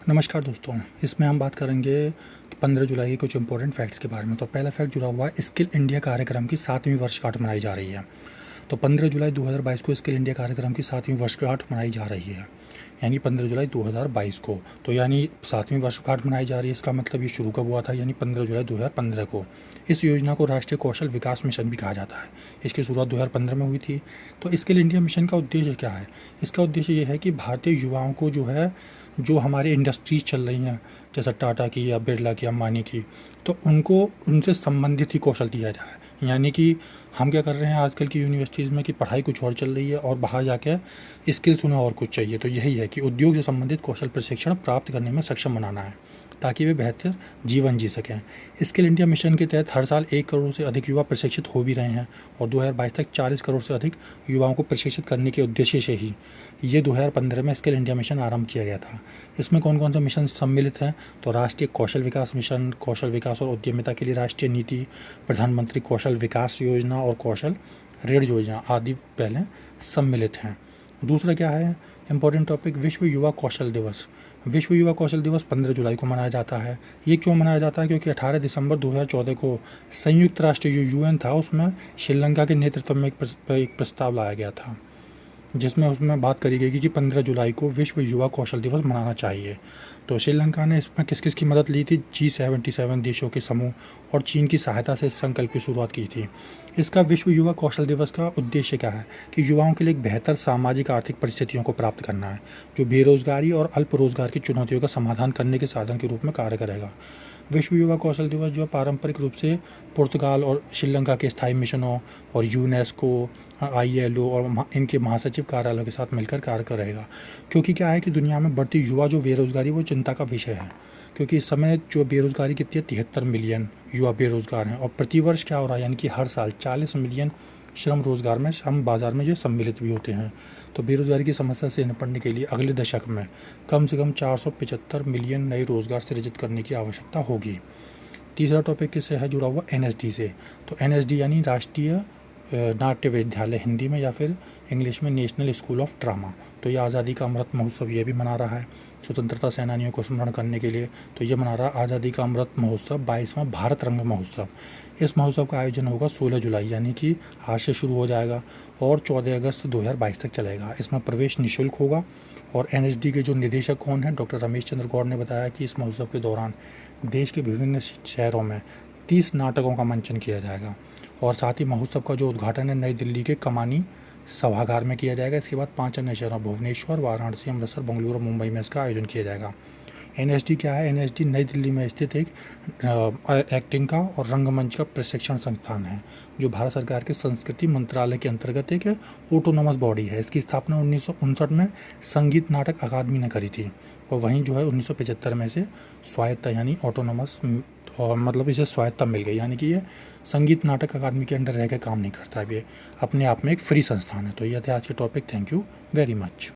नमस्कार दोस्तों, इसमें हम बात करेंगे कि 15 जुलाई के कुछ इंपॉर्टेंट फैक्ट्स के बारे में। तो पहला फैक्ट जुड़ा हुआ है, स्किल इंडिया कार्यक्रम की 7वीं वर्षगांठ मनाई जा रही है। तो 15 जुलाई 2022 को स्किल इंडिया कार्यक्रम की 7वीं वर्षगांठ मनाई जा रही है, यानी 15 जुलाई 2022 को। तो यानी 7वीं वर्षगांठ मनाई जा रही है, इसका मतलब ये शुरू कब हुआ था, यानी 15 जुलाई 2015 को। इस योजना को राष्ट्रीय कौशल विकास मिशन भी कहा जाता है। इसकी शुरुआत 2015 में हुई थी। तो स्किल इंडिया मिशन का उद्देश्य क्या है? इसका उद्देश्य ये है कि भारतीय युवाओं को जो हमारी इंडस्ट्रीज चल रही हैं, जैसे टाटा की या बिरला की, अंबानी की, तो उनको उनसे संबंधित ही कौशल दिया जाए। यानी कि हम क्या कर रहे हैं आजकल की यूनिवर्सिटीज़ में कि पढ़ाई कुछ और चल रही है और बाहर जाके स्किल्स उन्हें और कुछ चाहिए। तो यही है कि उद्योग से संबंधित कौशल प्रशिक्षण प्राप्त करने में सक्षम बनाना है, ताकि वे बेहतर जीवन जी सकें। स्किल इंडिया मिशन के तहत हर साल 1 करोड़ से अधिक युवा प्रशिक्षित हो भी रहे हैं, और 2022 तक 40 करोड़ से अधिक युवाओं को प्रशिक्षित करने के उद्देश्य से ही ये 2015 में स्किल इंडिया मिशन आरंभ किया गया था। इसमें कौन कौन से मिशन सम्मिलित हैं? तो राष्ट्रीय कौशल विकास मिशन, कौशल विकास और उद्यमिता के लिए राष्ट्रीय नीति, प्रधानमंत्री कौशल विकास योजना और कौशल ऋण योजना आदि पहले सम्मिलित हैं। दूसरा क्या है इंपॉर्टेंट टॉपिक? विश्व युवा कौशल दिवस। विश्व युवा कौशल दिवस 15 जुलाई को मनाया जाता है। ये क्यों मनाया जाता है? क्योंकि 18 दिसंबर 2014 को संयुक्त राष्ट्र जो यूएन था, उसमें श्रीलंका के नेतृत्व में एक प्रस्ताव लाया गया था, जिसमें उसमें बात करी गई कि 15 जुलाई को विश्व युवा कौशल दिवस मनाना चाहिए। तो श्रीलंका ने इसमें किस किस की मदद ली थी? G77 देशों के समूह और चीन की सहायता से इस संकल्प की शुरुआत की थी। इसका विश्व युवा कौशल दिवस का उद्देश्य क्या है? कि युवाओं के लिए एक बेहतर सामाजिक आर्थिक परिस्थितियों को प्राप्त करना है, जो बेरोजगारी और अल्प रोजगार की चुनौतियों का समाधान करने के साधन के रूप में कार्य करेगा। विश्व युवा कौशल दिवस जो पारंपरिक रूप से पुर्तगाल और श्रीलंका के स्थायी मिशनों और यूनेस्को, ILO और इनके महासचिव कार्यालयों के साथ मिलकर कार्य करेगा। क्योंकि क्या है कि दुनिया में बढ़ती युवा जो बेरोजगारी वो चिंता का विषय है। क्योंकि इस समय जो बेरोजगारी कितनी है, 73 मिलियन युवा बेरोजगार हैं, और प्रतिवर्ष क्या हो रहा है, यानी कि हर साल 40 मिलियन श्रम बाजार में ये सम्मिलित भी होते हैं। तो बेरोजगारी की समस्या से निपटने के लिए अगले दशक में कम से कम 475 मिलियन नए रोजगार सृजित करने की आवश्यकता होगी। तीसरा टॉपिक किससे है जुड़ा हुआ? NSD से। तो NSD यानी राष्ट्रीय नाट्य विद्यालय हिंदी में, या फिर इंग्लिश में नेशनल स्कूल ऑफ ड्रामा। तो ये आज़ादी का अमृत महोत्सव ये भी मना रहा है स्वतंत्रता सेनानियों को स्मरण करने के लिए। तो ये मना रहा है आज़ादी का अमृत महोत्सव, 22वां भारत रंग महोत्सव। इस महोत्सव का आयोजन होगा 16 जुलाई, यानी कि आज से शुरू हो जाएगा और 14 अगस्त 2022 तक चलेगा। इसमें प्रवेश निःशुल्क होगा। और NSD के जो निदेशक कौन हैं? डॉक्टर रमेश चंद्र गौड़ ने बताया कि इस महोत्सव के दौरान देश के विभिन्न शहरों में 30 नाटकों का मंचन किया जाएगा। और साथ ही महोत्सव का जो उद्घाटन है नई दिल्ली के कमानी सभागार में किया जाएगा। इसके बाद 5 अन्य शहरों भुवनेश्वर, वाराणसी, अमृतसर, बेंगलुरु और मुंबई में इसका आयोजन किया जाएगा। NSD क्या है? NSD नई दिल्ली में स्थित एक एक्टिंग का और रंगमंच का प्रशिक्षण संस्थान है, जो भारत सरकार के संस्कृति मंत्रालय के अंतर्गत एक ऑटोनोमस बॉडी है। इसकी स्थापना 1959 में संगीत नाटक अकादमी ने करी थी, और वहीं जो है 1975 में से स्वायत्ता यानी ऑटोनोमस, और मतलब इसे स्वायत्ता मिल गई, यानी कि ये संगीत नाटक अकादमी के अंडर रह के काम नहीं करता है। ये अपने आप में एक फ्री संस्थान है। तो ये थे आज के topic. Thank you very much.